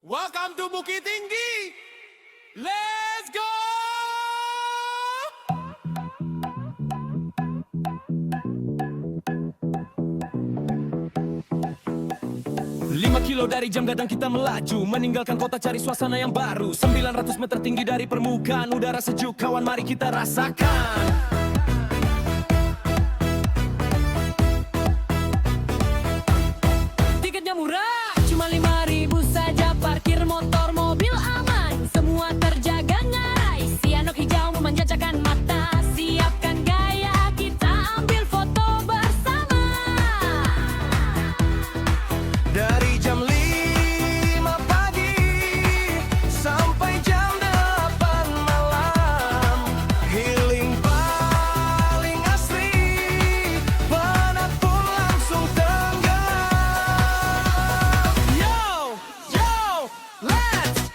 Welcome to Bukit Tinggi. Let's go. 5 kilo dari Jam Gadang kita melaju, meninggalkan kota cari suasana yang baru. 900 meter tinggi dari permukaan, udara sejuk kawan mari kita rasakan. Tiketnya murah, cuma 5.000 saja, parkir motor mobil aman, semua terjaga ngarai. Sianok hijau memanjakan mata, siapkan gaya kita ambil foto bersama. Dari jam 5 pagi sampai jam 8 malam, healing paling asri, penat pun langsung tenggelam. Yo, yo, let's